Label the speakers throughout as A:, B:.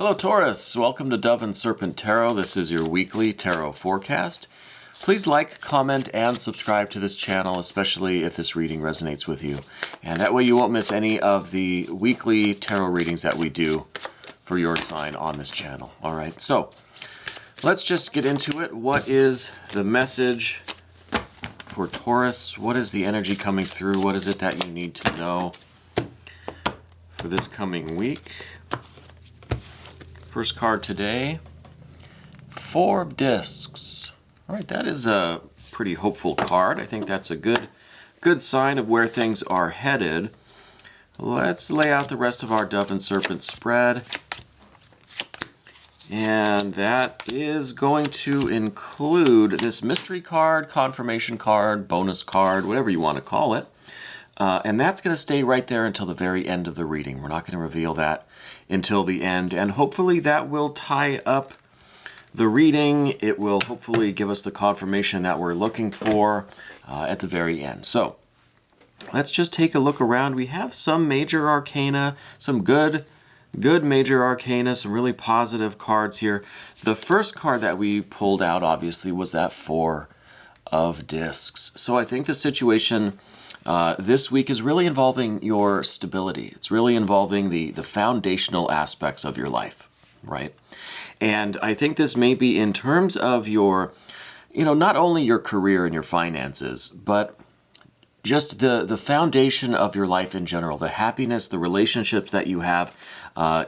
A: Hello Taurus, welcome to Dove and Serpent Tarot. This is your weekly tarot forecast. Please like, comment, and subscribe to this channel, especially if this reading resonates with you. And that way you won't miss any of the weekly tarot readings that we do for your sign on this channel. All right, so let's just get into it. What is the message for Taurus? What is the energy coming through? What is it that you need to know for this coming week? First card today, Four of Discs. All right, that is a pretty hopeful card. I think that's a good sign of where things are headed. Let's lay out the rest of our Dove and Serpent spread. And that is going to include this mystery card, confirmation card, bonus card, whatever you want to call it. And that's going to stay right there until the very end of the reading. We're not going to reveal that until the end. And hopefully that will tie up the reading. It will hopefully give us the confirmation that we're looking for at the very end. So let's just take a look around. We have some major arcana, some good major arcana, some really positive cards here. The first card that we pulled out, obviously, was that Four of Discs. So I think the situation this week is really involving your stability. It's really involving the foundational aspects of your life, right? And I think this may be in terms of your, not only your career and your finances, but just the foundation of your life in general, the happiness, the relationships that you have,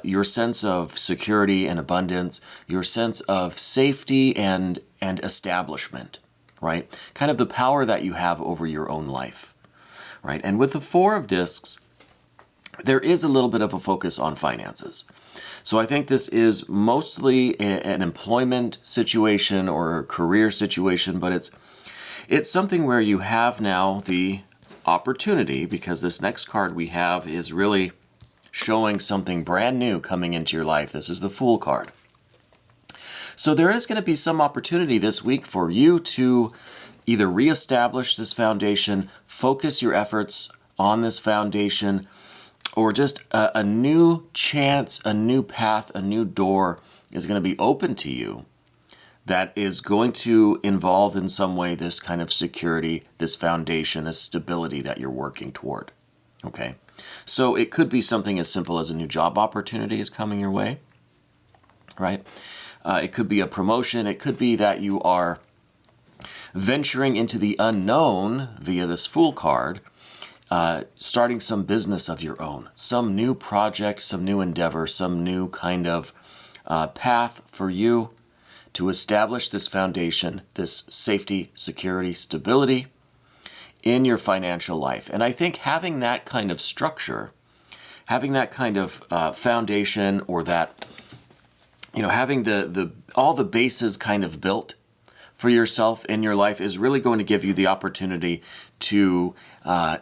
A: your sense of security and abundance, your sense of safety and establishment, right? Kind of the power that you have over your own life. Right? And with the Four of Discs, there is a little bit of a focus on finances. So I think this is mostly an employment situation or a career situation, but it's something where you have now the opportunity, because this next card we have is really showing something brand new coming into your life. This is the Fool card. So there is going to be some opportunity this week for you to either reestablish this foundation, focus your efforts on this foundation, or just a new chance, a new path, a new door is going to be open to you that is going to involve in some way this kind of security, this foundation, this stability that you're working toward. Okay? So it could be something as simple as a new job opportunity is coming your way, right? It could be a promotion. It could be that you are venturing into the unknown via this Fool card, starting some business of your own, some new project, some new endeavor, some new kind of path for you to establish this foundation, this safety, security, stability in your financial life. And I think having that kind of structure, having that kind of foundation, or that, having all the bases kind of built for yourself in your life is really going to give you the opportunity to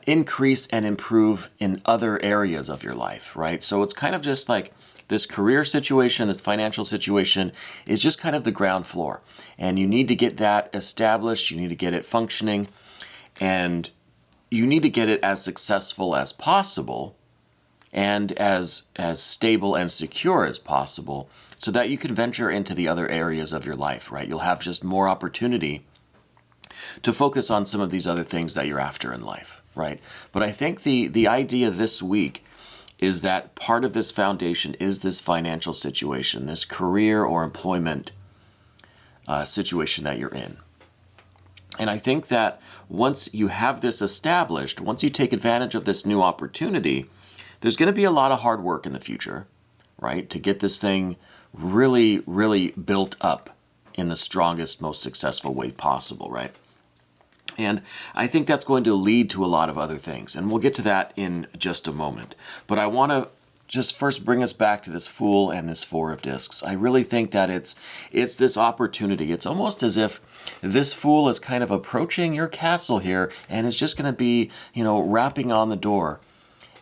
A: increase and improve in other areas of your life, right? So it's kind of just like this career situation, this financial situation is just kind of the ground floor. And you need to get that established, you need to get it functioning, and you need to get it as successful as possible and as stable and secure as possible, so that you can venture into the other areas of your life, right? You'll have just more opportunity to focus on some of these other things that you're after in life, right? But I think the idea this week is that part of this foundation is this financial situation, this career or employment situation that you're in. And I think that once you have this established, once you take advantage of this new opportunity, there's going to be a lot of hard work in the future, right? To get this thing really, really built up in the strongest, most successful way possible, right? And I think that's going to lead to a lot of other things. And we'll get to that in just a moment. But I want to just first bring us back to this Fool and this Four of Discs. I really think that it's this opportunity. It's almost as if this Fool is kind of approaching your castle here and is just going to be, rapping on the door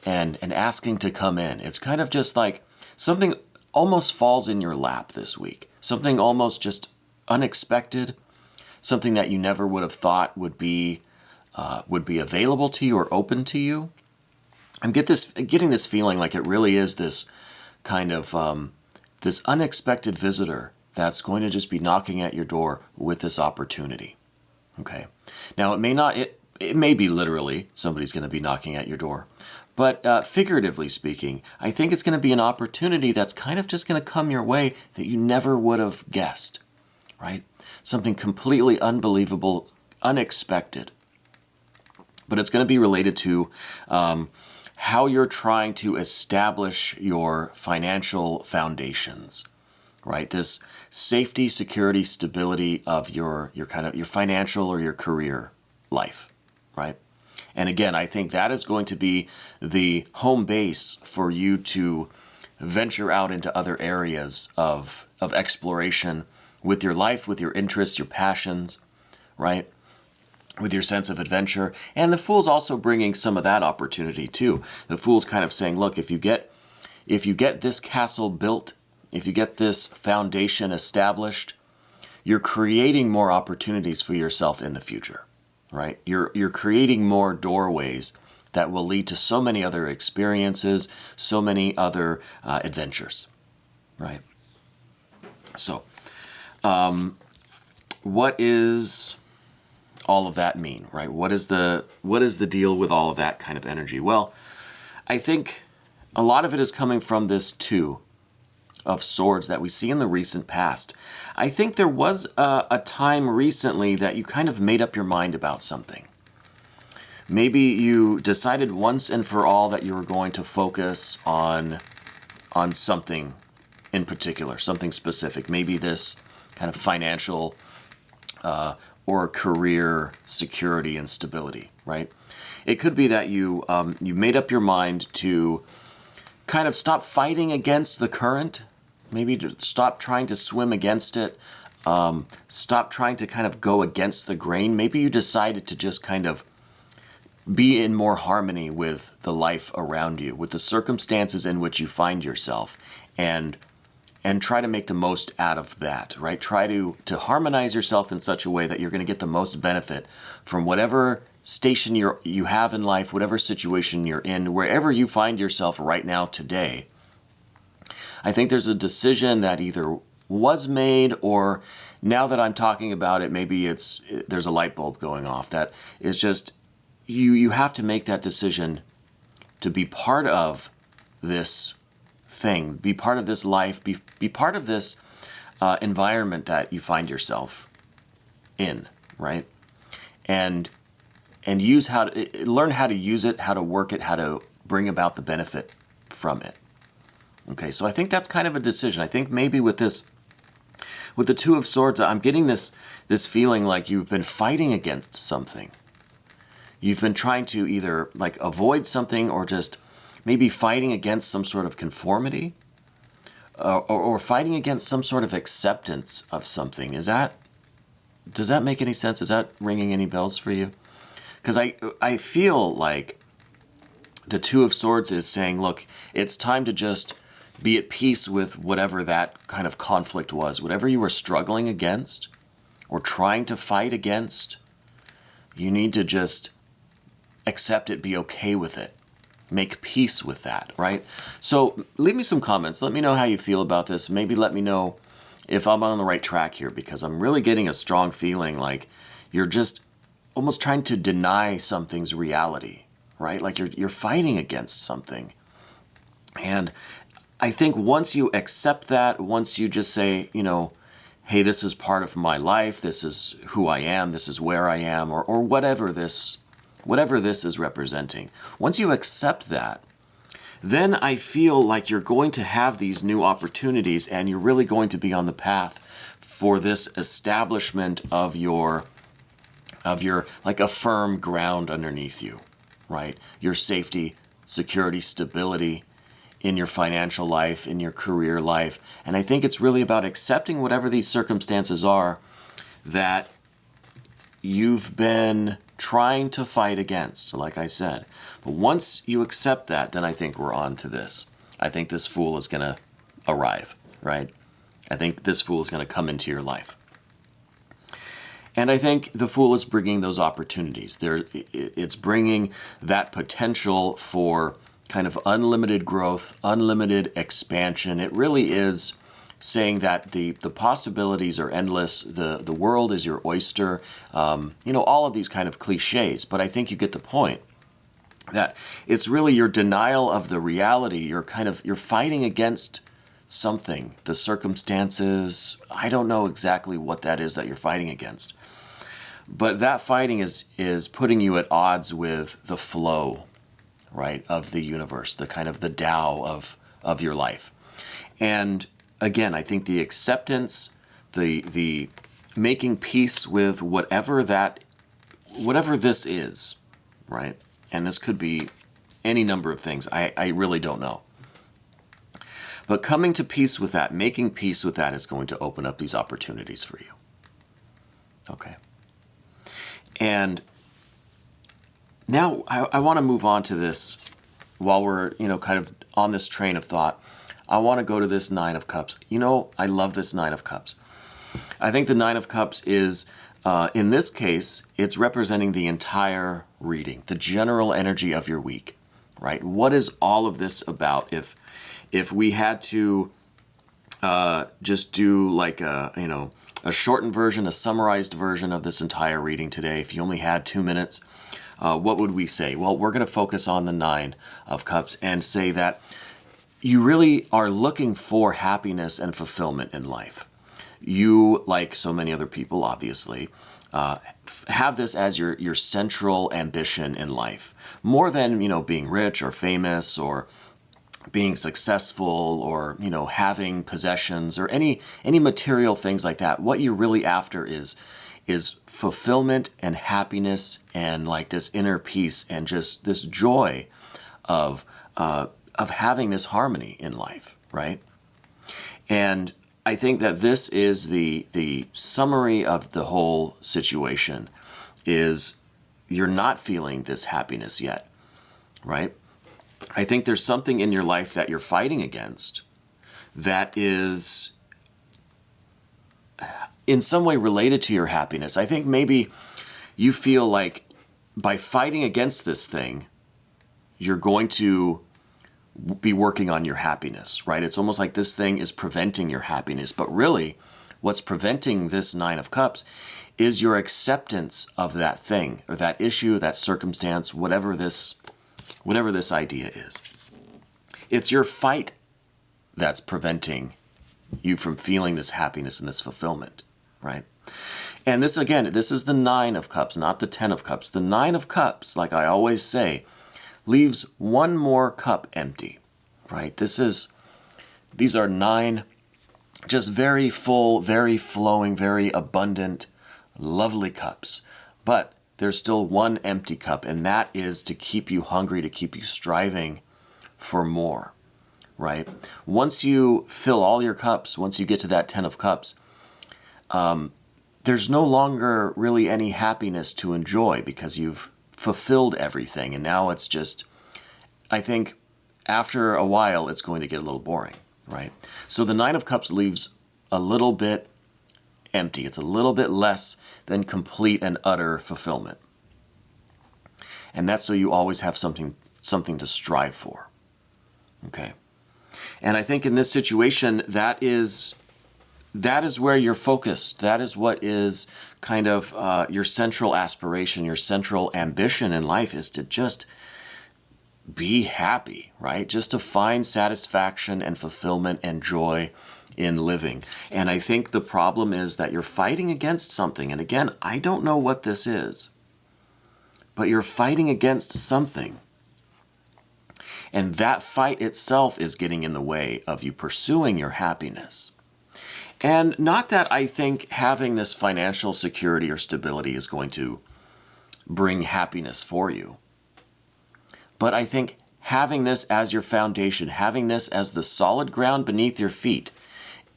A: and asking to come in. It's kind of just like something almost falls in your lap this week. Something almost just unexpected, something that you never would have thought would be available to you or open to you. I'm getting this feeling like it really is this kind of this unexpected visitor that's going to just be knocking at your door with this opportunity. Okay. Now, it may be literally somebody's going to be knocking at your door, but figuratively speaking, I think it's going to be an opportunity that's kind of just going to come your way that you never would have guessed, right? Something completely unbelievable, unexpected. But it's going to be related to how you're trying to establish your financial foundations, right? This safety, security, stability of your financial or your career life, right? And again, I think that is going to be the home base for you to venture out into other areas of exploration with your life, with your interests, your passions, right? With your sense of adventure. And the Fool's also bringing some of that opportunity too. The Fool's kind of saying, look, if you get this castle built, if you get this foundation established, you're creating more opportunities for yourself in the future, right? You're creating more doorways that will lead to so many other experiences, so many other adventures, right? So, what is all of that mean, right? What is the deal with all of that kind of energy? Well, I think a lot of it is coming from this Two of Swords that we see in the recent past. I think there was a time recently that you kind of made up your mind about something. Maybe you decided once and for all that you were going to focus on something in particular, something specific. Maybe this kind of financial or career security and stability, right? It could be that you made up your mind to kind of stop fighting against the current, maybe to stop trying to swim against it, stop trying to kind of go against the grain. Maybe you decided to just kind of be in more harmony with the life around you, with the circumstances in which you find yourself, and try to make the most out of that, right? Try to harmonize yourself in such a way that you're going to get the most benefit from whatever station you have in life, whatever situation you're in, wherever you find yourself right now today. I think there's a decision that either was made, or now that I'm talking about it, maybe there's a light bulb going off that is just, you have to make that decision to be part of this thing, be part of this life, be part of this environment that you find yourself in, right? And learn how to use it, how to work it, how to bring about the benefit from it. Okay, so I think that's kind of a decision. I think maybe with the Two of Swords, I'm getting this feeling like you've been fighting against something. You've been trying to either like avoid something, or just maybe fighting against some sort of conformity, or fighting against some sort of acceptance of something. Does that make any sense? Is that ringing any bells for you? Because I feel like the Two of Swords is saying, look, it's time to just be at peace with whatever that kind of conflict was, whatever you were struggling against or trying to fight against. You need to just accept it, be okay with it. Make peace with that, right? So leave me some comments. Let me know how you feel about this. Maybe let me know if I'm on the right track here, because I'm really getting a strong feeling like you're just almost trying to deny something's reality, right? Like you're fighting against something. And I think once you accept that, once you just say, hey, this is part of my life, this is who I am, this is where I am, or whatever this is representing. Once you accept that, then I feel like you're going to have these new opportunities, and you're really going to be on the path for this establishment of your like a firm ground underneath you, right? Your safety, security, stability in your financial life, in your career life. And I think it's really about accepting whatever these circumstances are that you've been trying to fight against, like I said. But once you accept that, then I think we're on to this. I think this Fool is going to arrive, right? I think this Fool is going to come into your life. And I think the Fool is bringing those opportunities. It's bringing that potential for kind of unlimited growth, unlimited expansion. It really is saying that the possibilities are endless, the world is your oyster, all of these kind of cliches. But I think you get the point, that it's really your denial of the reality. You're fighting against something, the circumstances. I don't know exactly what that is that you're fighting against. But that fighting is putting you at odds with the flow, right, of the universe, the kind of the Tao of your life. And again, I think the acceptance, the making peace with whatever this is, right? And this could be any number of things. I really don't know. But coming to peace with that, making peace with that is going to open up these opportunities for you. Okay. And now I want to move on to this while we're, kind of on this train of thought. I want to go to this Nine of Cups. I love this Nine of Cups. I think the Nine of Cups is, in this case, it's representing the entire reading, the general energy of your week, right? What is all of this about? If we had to just do like a shortened version, a summarized version of this entire reading today, if you only had 2 minutes, what would we say? Well, we're going to focus on the Nine of Cups and say that you really are looking for happiness and fulfillment in life. You, like so many other people, obviously, have this as your central ambition in life. More than, being rich or famous or being successful or, having possessions or any material things like that. What you're really after is fulfillment and happiness and like this inner peace and just this joy of having this harmony in life, right? And I think that this is the summary of the whole situation is you're not feeling this happiness yet, right? I think there's something in your life that you're fighting against that is in some way related to your happiness. I think maybe you feel like by fighting against this thing, you're going to be working on your happiness, right? It's almost like this thing is preventing your happiness. But really, what's preventing this Nine of Cups is your acceptance of that thing or that issue, that circumstance, whatever this idea is. It's your fight that's preventing you from feeling this happiness and this fulfillment, right? And this, again, this is the Nine of Cups, not the 10 of Cups. The Nine of Cups, like I always say, leaves one more cup empty, right? These are 9 just very full, very flowing, very abundant, lovely cups. But there's still one empty cup, and that is to keep you hungry, to keep you striving for more, right? Once you fill all your cups, once you get to that 10 of Cups, there's no longer really any happiness to enjoy because you've fulfilled everything. And now it's just, I think after a while, it's going to get a little boring, right? So the Nine of Cups leaves a little bit empty. It's a little bit less than complete and utter fulfillment. And that's so you always have something to strive for, okay? And I think in this situation, that is where you're focused. That is what is kind of your central aspiration, your central ambition in life is to just be happy, right? Just to find satisfaction and fulfillment and joy in living. And I think the problem is that you're fighting against something. And again, I don't know what this is, but you're fighting against something. And that fight itself is getting in the way of you pursuing your happiness. And not that I think having this financial security or stability is going to bring happiness for you. But I think having this as your foundation, having this as the solid ground beneath your feet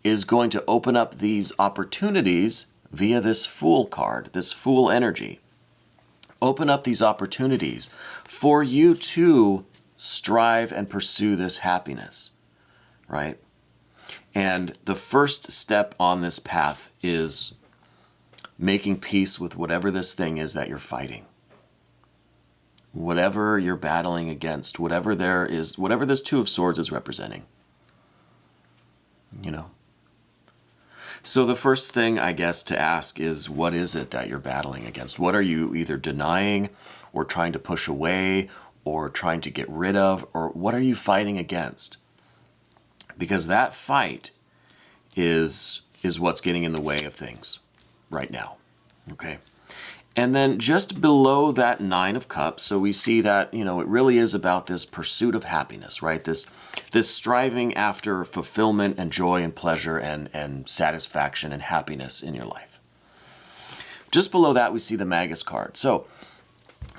A: is going to open up these opportunities via this Fool card, this Fool energy. Open up these opportunities for you to strive and pursue this happiness, right? And the first step on this path is making peace with whatever this thing is that you're fighting. Whatever you're battling against, whatever this Two of Swords is representing. So the first thing, I guess, to ask is, what is it that you're battling against? What are you either denying or trying to push away or trying to get rid of, or what are you fighting against? Because that fight is what's getting in the way of things right now, okay? And then just below that Nine of Cups, so we see that, it really is about this pursuit of happiness, right? This striving after fulfillment and joy and pleasure and satisfaction and happiness in your life. Just below that, we see the Magus card. So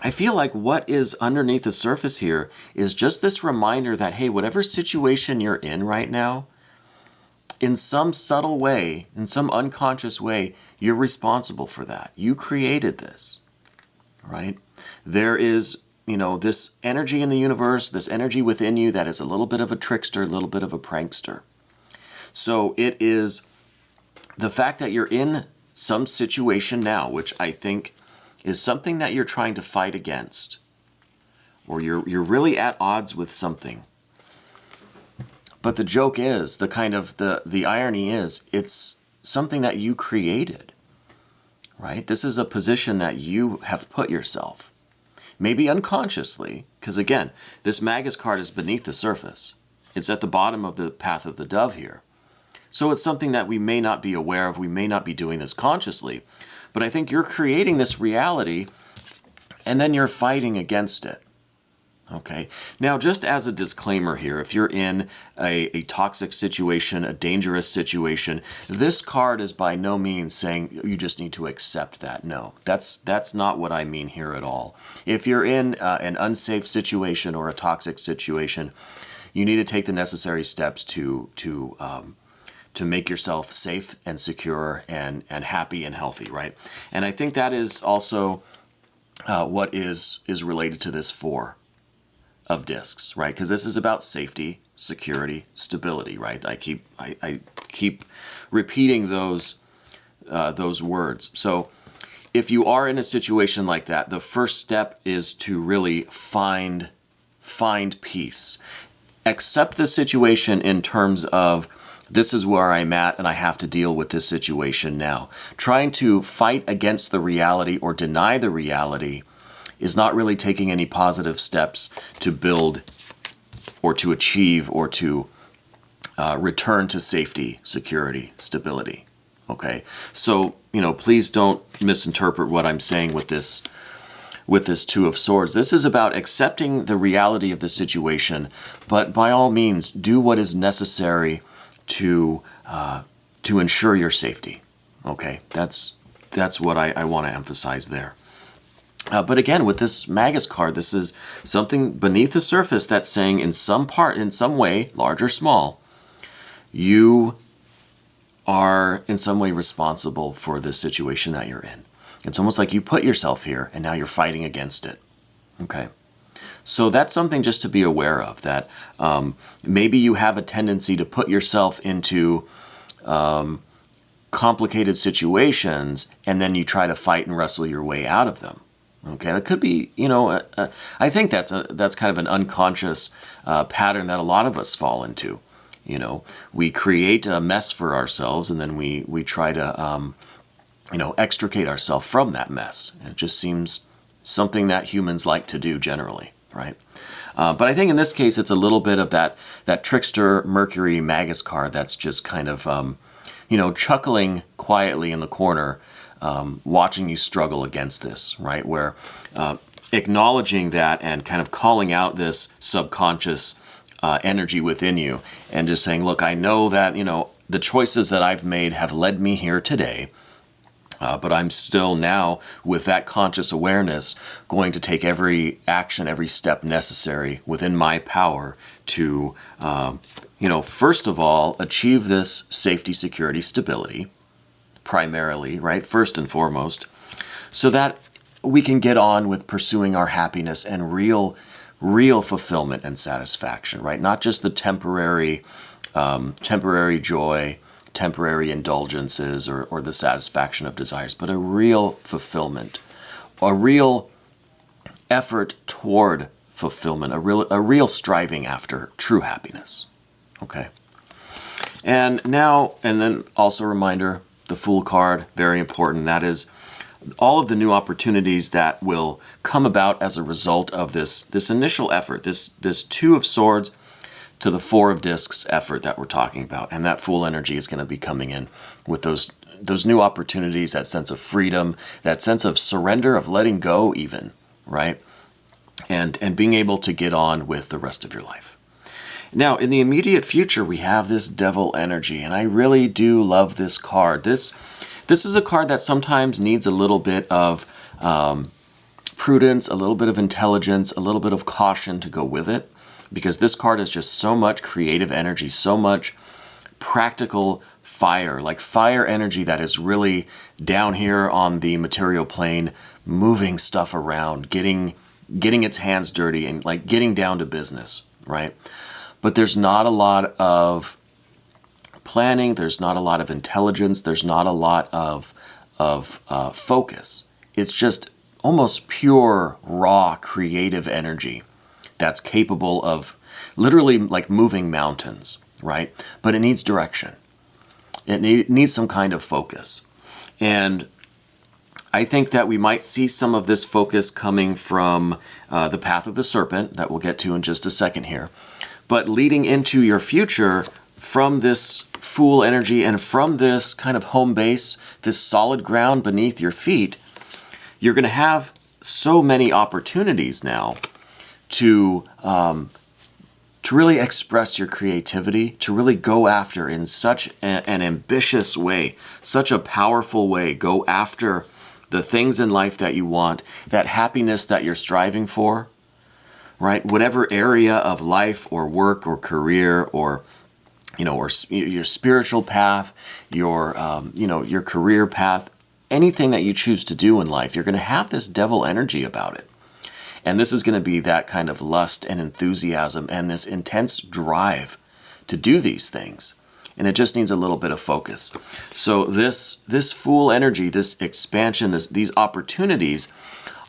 A: I feel like what is underneath the surface here is just this reminder that, hey, whatever situation you're in right now, in some subtle way, in some unconscious way, you're responsible for that. You created this, right? There is, this energy in the universe, this energy within you that is a little bit of a trickster, a little bit of a prankster. So it is the fact that you're in some situation now, which I think is something that you're trying to fight against, or you're really at odds with something. But the joke is, the irony is, it's something that you created, right? This is a position that you have put yourself, maybe unconsciously, because again, this Magus card is beneath the surface. It's at the bottom of the path of the dove here. So it's something that we may not be aware of, we may not be doing this consciously, but I think you're creating this reality and then you're fighting against it. Okay. Now, just as a disclaimer here, if you're in a toxic situation, a dangerous situation, this card is by no means saying you just need to accept that. No, that's not what I mean here at all. If you're in an unsafe situation or a toxic situation, you need to take the necessary steps to make yourself safe and secure and happy and healthy, right? And I think that is also what is related to this Four of Discs, right? Because this is about safety, security, stability, right? I keep repeating those words. So if you are in a situation like that, the first step is to really find peace. Accept the situation in terms of, this is where I'm at and I have to deal with this situation now. Trying to fight against the reality or deny the reality is not really taking any positive steps to build or to achieve or to return to safety, security, stability. Okay, so please don't misinterpret what I'm saying with this Two of Swords. This is about accepting the reality of the situation, but by all means, do what is necessary to ensure your safety. Okay, that's what I want to emphasize there. But again, with this Magus card, this is something beneath the surface that's saying in some way, large or small, you are in some way responsible for this situation that you're in. It's almost like you put yourself here and now you're fighting against it. Okay. So that's something just to be aware of, that maybe you have a tendency to put yourself into complicated situations and then you try to fight and wrestle your way out of them. Okay, that could be, I think that's kind of an unconscious pattern that a lot of us fall into. We create a mess for ourselves and then we try to, extricate ourselves from that mess. It just seems something that humans like to do generally, right? But I think in this case, it's a little bit of that trickster Mercury Magus card that's just kind of, chuckling quietly in the corner, watching you struggle against this, right? Where acknowledging that and kind of calling out this subconscious energy within you and just saying, look, I know that, the choices that I've made have led me here today, but I'm still now, with that conscious awareness, going to take every action, every step necessary within my power to, first of all, achieve this safety, security, stability, primarily, right, first and foremost, so that we can get on with pursuing our happiness and real fulfillment and satisfaction, right? Not just the temporary joy, temporary indulgences, or the satisfaction of desires, but a real fulfillment, a real effort toward fulfillment, a real striving after true happiness. Okay. And then also a reminder, the Fool card, very important. That is all of the new opportunities that will come about as a result of this initial effort, this Two of Swords to the Four of Discs effort that we're talking about. And that Fool energy is going to be coming in with those new opportunities, that sense of freedom, that sense of surrender, of letting go even, right? And being able to get on with the rest of your life. Now, in the immediate future, we have this Devil energy, and I really do love this card. This is a card that sometimes needs a little bit of prudence, a little bit of intelligence, a little bit of caution to go with it, because this card is just so much creative energy, so much practical fire, like fire energy that is really down here on the material plane, moving stuff around, getting its hands dirty and like getting down to business, right? But there's not a lot of planning, there's not a lot of intelligence, there's not a lot of focus. It's just almost pure, raw, creative energy that's capable of literally like moving mountains, right? But it needs direction. It needs some kind of focus. And I think that we might see some of this focus coming from the Path of the Serpent that we'll get to in just a second here. But leading into your future from this Fool energy and from this kind of home base, this solid ground beneath your feet, you're going to have so many opportunities now to really express your creativity, to really go after in such an ambitious way, such a powerful way, go after the things in life that you want, that happiness that you're striving for, right? Whatever area of life or work or career or, or your spiritual path, your career path, anything that you choose to do in life, you're going to have this Devil energy about it. And this is going to be that kind of lust and enthusiasm and this intense drive to do these things. And it just needs a little bit of focus. So this Fool energy, this expansion, these opportunities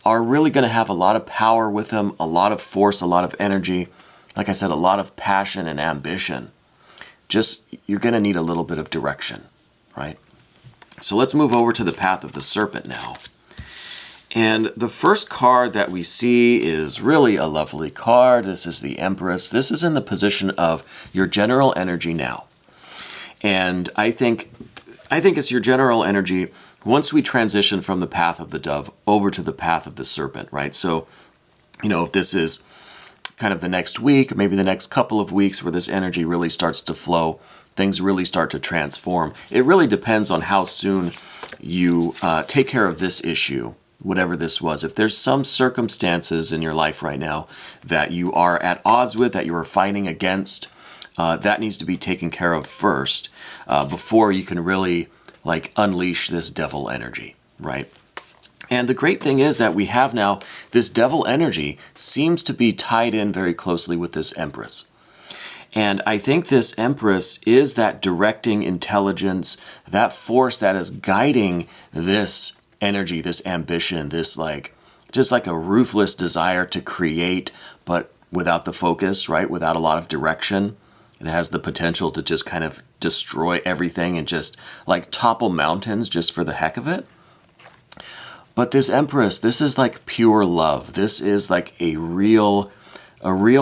A: are really going to have a lot of power with them, a lot of force, a lot of energy. Like I said, a lot of passion and ambition. Just, you're going to need a little bit of direction, right? So let's move over to the Path of the Serpent now. And the first card that we see is really a lovely card. This is the Empress. This is in the position of your general energy now. And I think it's your general energy once we transition from the Path of the Dove over to the Path of the Serpent, right? So, if this is kind of the next week, maybe the next couple of weeks where this energy really starts to flow, things really start to transform. It really depends on how soon you take care of this issue, whatever this was. If there's some circumstances in your life right now that you are at odds with, that you are fighting against, that needs to be taken care of first before you can really unleash this Devil energy, right? And the great thing is that we have now this Devil energy seems to be tied in very closely with this Empress. And I think this Empress is that directing intelligence, that force that is guiding this energy, this ambition, this just like a ruthless desire to create, but without the focus, right? Without a lot of direction. It has the potential to just kind of destroy everything and just topple mountains just for the heck of it. But this Empress, this is pure love. This is a real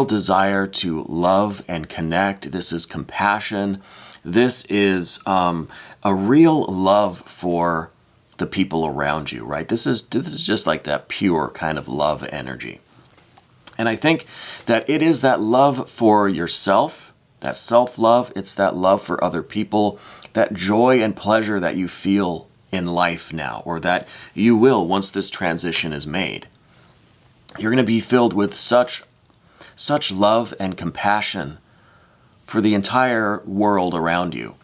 A: desire to love and connect. This is compassion. This is a real love for the people around you, right? This is just that pure kind of love energy. And I think that it is that love for yourself, that self-love. It's that love for other people, that joy and pleasure that you feel in life now, or that you will once this transition is made. You're going to be filled with such love and compassion for the entire world around you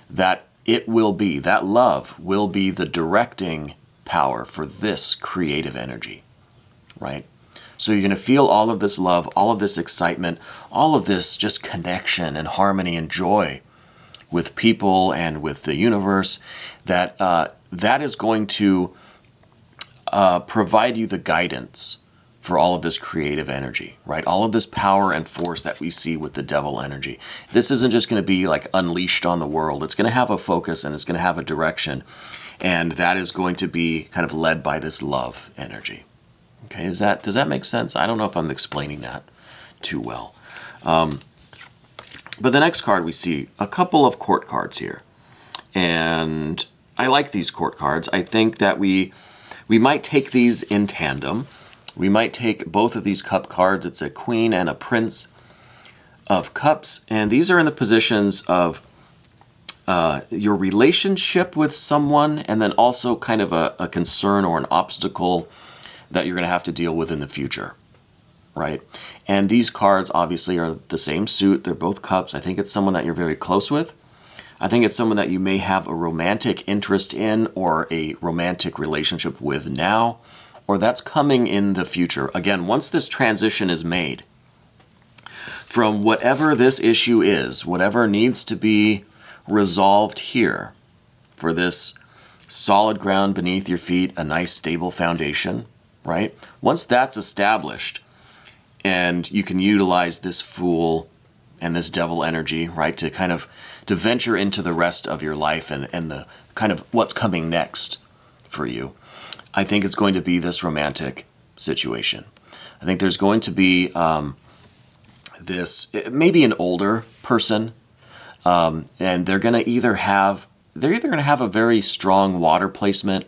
A: that that love will be the directing power for this creative energy, right? So you're going to feel all of this love, all of this excitement, all of this just connection and harmony and joy with people and with the universe, that is going to provide you the guidance for all of this creative energy, right? All of this power and force that we see with the devil energy. This isn't just going to be like unleashed on the world. It's going to have a focus and it's going to have a direction. And that is going to be kind of led by this love energy. Okay, does that make sense? I don't know if I'm explaining that too well. But the next card we see a couple of court cards here. And I like these court cards. I think that we might take these in tandem. We might take both of these cup cards. It's a queen and a prince of cups. And these are in the positions of your relationship with someone, and then also kind of a concern or an obstacle that you're going to have to deal with in the future, right? And these cards obviously are the same suit. They're both cups. I think it's someone that you're very close with. I think it's someone that you may have a romantic interest in or a romantic relationship with now, or that's coming in the future. Again, once this transition is made from whatever this issue is, whatever needs to be resolved here for this solid ground beneath your feet, a nice stable foundation, right? Once that's established and you can utilize this Fool and this devil energy, right, to venture into the rest of your life and the kind of what's coming next for you, I think it's going to be this romantic situation. I think there's going to be maybe an older person, and they're going to either have a very strong water placement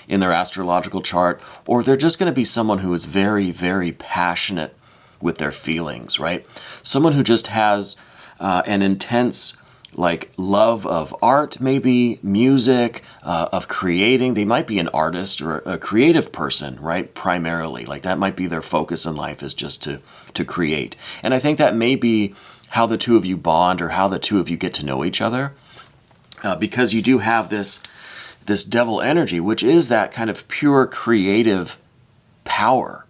A: in their astrological chart, or they're just going to be someone who is very, very passionate with their feelings, right? Someone who just has an intense love of art, maybe music, of creating. They might be an artist or a creative person, right? Primarily, that might be their focus in life, is just to create. And I think that may be how the two of you bond, or how the two of you get to know each other, because you do have this devil energy, which is that kind of pure creative power,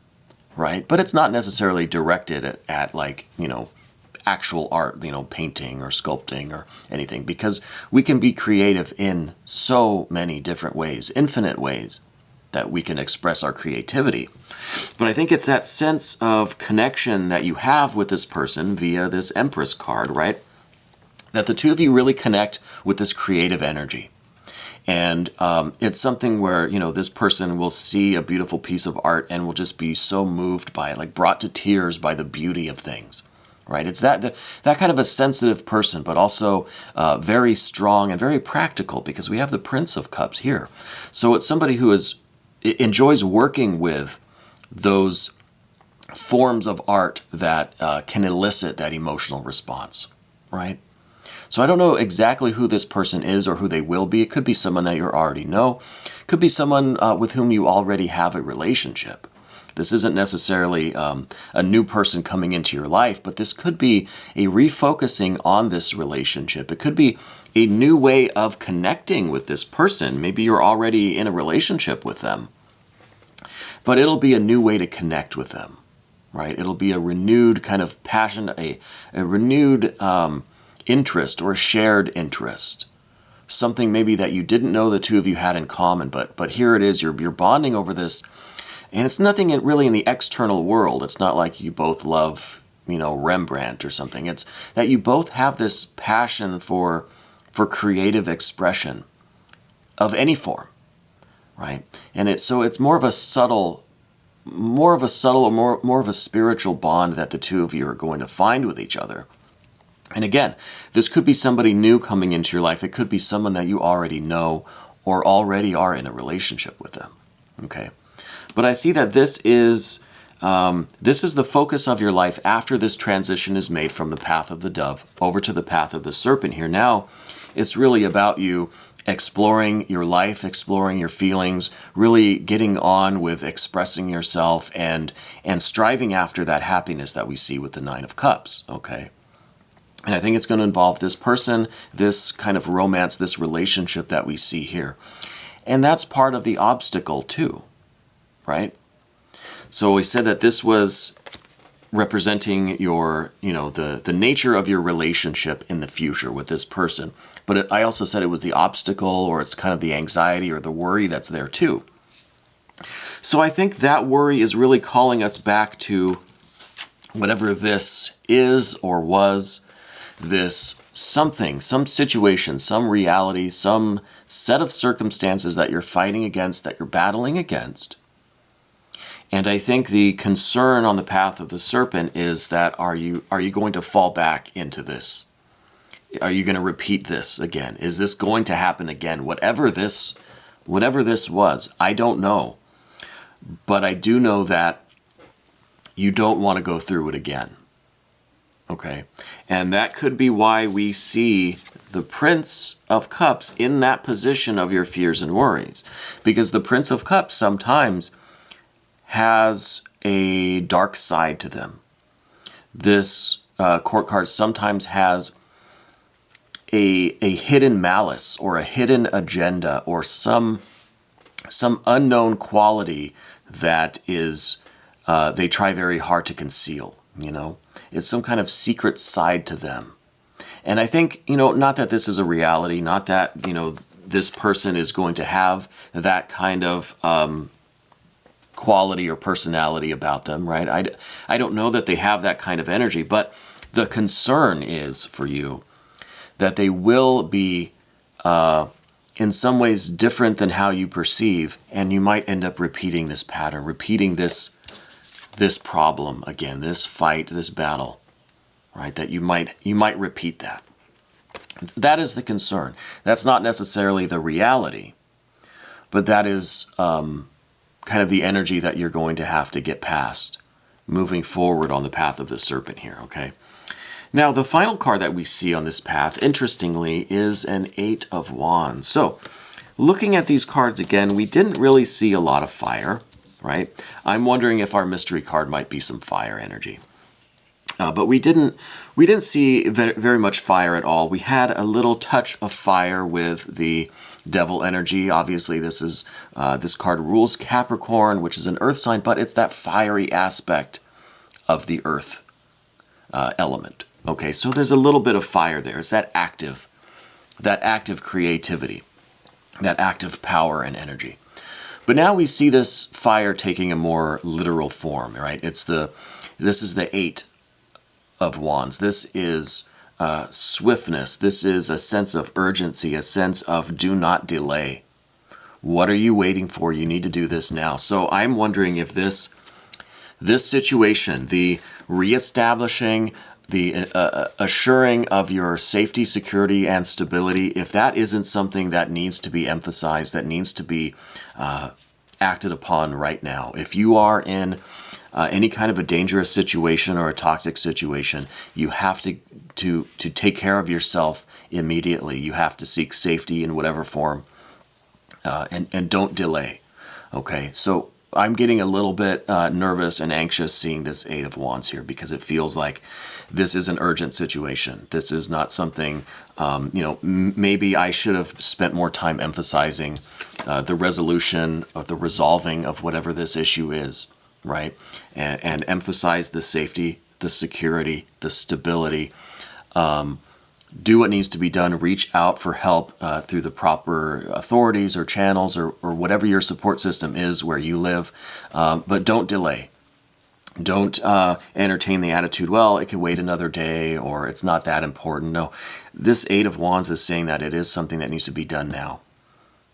A: right? But it's not necessarily directed at actual art, painting or sculpting or anything, because we can be creative in so many different ways, infinite ways that we can express our creativity. But I think it's that sense of connection that you have with this person via this Empress card, right? That the two of you really connect with this creative energy. And it's something where, this person will see a beautiful piece of art and will just be so moved by it, brought to tears by the beauty of things. Right? It's that kind of a sensitive person, but also very strong and very practical, because we have the Prince of Cups here. So it's somebody who enjoys working with those forms of art that can elicit that emotional response, right? So I don't know exactly who this person is or who they will be. It could be someone that you already know. It could be someone with whom you already have a relationship. This isn't necessarily a new person coming into your life, but this could be a refocusing on this relationship. It could be a new way of connecting with this person. Maybe you're already in a relationship with them, but it'll be a new way to connect with them, right? It'll be a renewed kind of passion, a renewed interest or a shared interest. Something maybe that you didn't know the two of you had in common, but here it is, you're bonding over this. And it's nothing really in the external world. It's not like you both love, Rembrandt or something. It's that you both have this passion for creative expression of any form, right? And it's more of a subtle, more of a spiritual bond that the two of you are going to find with each other. And again, this could be somebody new coming into your life. It could be someone that you already know or already are in a relationship with them, okay? But I see that this is the focus of your life after this transition is made from the path of the dove over to the path of the serpent here. Now, it's really about you exploring your life, exploring your feelings, really getting on with expressing yourself and striving after that happiness that we see with the Nine of Cups, okay? And I think it's going to involve this person, this kind of romance, this relationship that we see here. And that's part of the obstacle too. Right? So we said that this was representing your, the nature of your relationship in the future with this person. But I also said it was the obstacle, or it's kind of the anxiety or the worry that's there too. So I think that worry is really calling us back to whatever this is or was, this something, some situation, some reality, some set of circumstances that you're fighting against, that you're battling against. And I think the concern on the path of the serpent is that are you going to fall back into this? Are you going to repeat this again? Is this going to happen again? Whatever this was, I don't know. But I do know that you don't want to go through it again. Okay? And that could be why we see the Prince of Cups in that position of your fears and worries. Because the Prince of Cups sometimes has a dark side to them. This court card sometimes has a hidden malice or a hidden agenda or some unknown quality that is they try very hard to conceal, you know. It's some kind of secret side to them. And I think, you know, not that this is a reality, not that, you know, this person is going to have that kind of quality or personality about them, right? I don't know that they have that kind of energy, but the concern is for you that they will be in some ways different than how you perceive, and you might end up repeating this pattern, repeating this problem again, this fight, this battle, right? That you might repeat that. That is the concern. That's not necessarily the reality, but that is kind of the energy that you're going to have to get past moving forward on the path of the serpent here, okay? Now, the final card that we see on this path, interestingly, is an Eight of Wands. So, looking at these cards again, we didn't really see a lot of fire, right? I'm wondering if our mystery card might be some fire energy. But we didn't see very much fire at all. We had a little touch of fire with the Devil energy. Obviously, this card rules Capricorn, which is an earth sign, but it's that fiery aspect of the earth element. Okay, so there's a little bit of fire there. It's that active creativity, that active power and energy. But now we see this fire taking a more literal form, right? This is the Eight of Wands. This is swiftness. This is a sense of urgency, a sense of do not delay. What are you waiting for? You need to do this now. So I'm wondering if this situation, the reestablishing, the assuring of your safety, security, and stability, if that isn't something that needs to be emphasized, that needs to be acted upon right now. If you are in any kind of a dangerous situation or a toxic situation, you have to take care of yourself immediately. You have to seek safety in whatever form, and don't delay. Okay, so I'm getting a little bit nervous and anxious seeing this Eight of Wands here, because it feels like this is an urgent situation. This is not something, maybe I should have spent more time emphasizing the resolution of the resolving of whatever this issue is, right? And emphasize the safety, the security, the stability. Do what needs to be done. Reach out for help through the proper authorities or channels or whatever your support system is where you live. But don't delay. Don't entertain the attitude, well, it can wait another day or it's not that important. No, this Eight of Wands is saying that it is something that needs to be done now,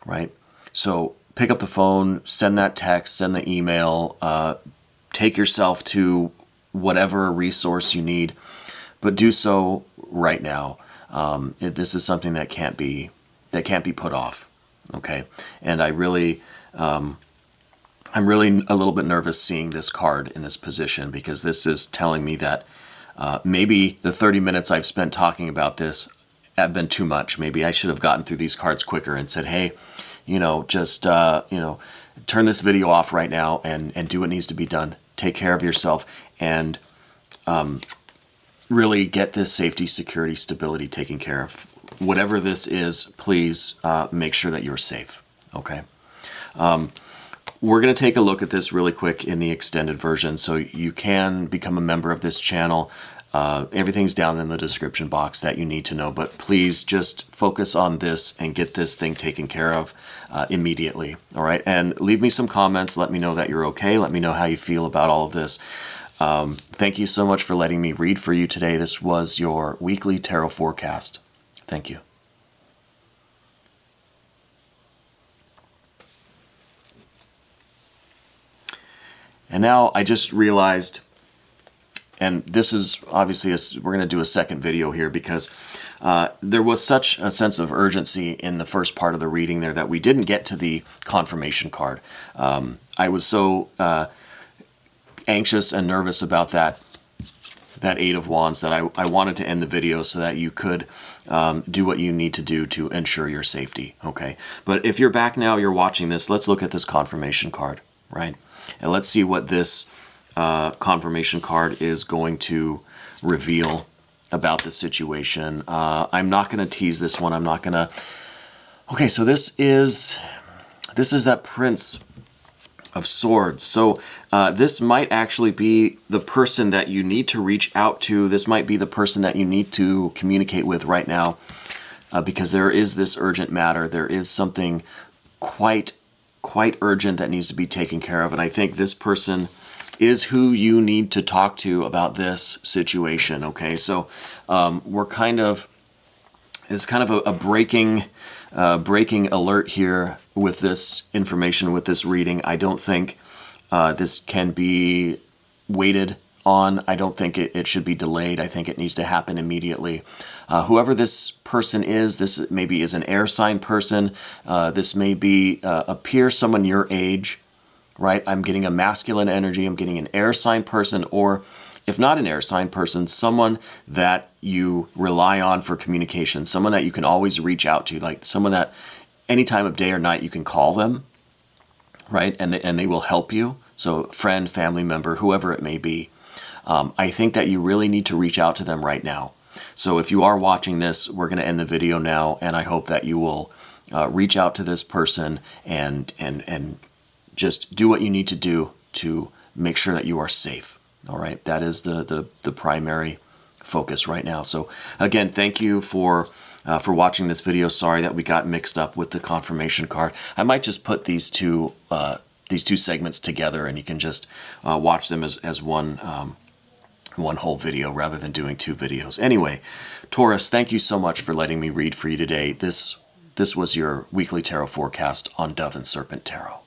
A: right? So pick up the phone, send that text, send the email, take yourself to whatever resource you need, but do so right now. This is something that can't be put off, okay? And I'm really a little bit nervous seeing this card in this position, because this is telling me that maybe the 30 minutes I've spent talking about this have been too much. Maybe I should have gotten through these cards quicker and said, hey, just turn this video off right now and do what needs to be done. Take care of yourself and really get this safety, security, stability taken care of. Whatever this is, please make sure that you're safe, okay? We're going to take a look at this really quick in the extended version, so you can become a member of this channel Everything's down in the description box that you need to know, but please just focus on this and get this thing taken care of immediately. All right, and leave me some comments. Let me know that you're okay. Let me know how you feel about all of this. Thank you so much for letting me read for you today. This was your weekly tarot forecast. Thank you. And now I just realized, and this is obviously, we're going to do a second video here because there was such a sense of urgency in the first part of the reading there that we didn't get to the confirmation card. I was so anxious and nervous about that Eight of Wands that I wanted to end the video so that you could do what you need to do to ensure your safety, okay? But if you're back now, you're watching this, let's look at this confirmation card, right? And let's see what this confirmation card is going to reveal about the situation. I'm not going to tease this one. I'm not going to... Okay, so this is that Prince of Swords. So this might actually be the person that you need to reach out to. This might be the person that you need to communicate with right now because there is this urgent matter. There is something quite urgent that needs to be taken care of. And I think this person is who you need to talk to about this situation, okay? So we're kind of, it's kind of a breaking alert here with this information, with this reading. I don't think this can be waited on. I don't think it should be delayed. I think it needs to happen immediately. Whoever this person is, this maybe is an air sign person. This may be appear someone your age, right? I'm getting a masculine energy. I'm getting an air sign person, or if not an air sign person, someone that you rely on for communication, someone that you can always reach out to, like someone that any time of day or night you can call them, right? And they will help you. So friend, family member, whoever it may be. I think that you really need to reach out to them right now. So if you are watching this, we're going to end the video now, and I hope that you will reach out to this person and just do what you need to do to make sure that you are safe. All right, that is the primary focus right now. So again, thank you for watching this video. Sorry that we got mixed up with the confirmation card. I might just put these two segments together, and you can just watch them as one whole video rather than doing two videos. Anyway, Taurus, thank you so much for letting me read for you today. This was your weekly tarot forecast on Dove and Serpent Tarot.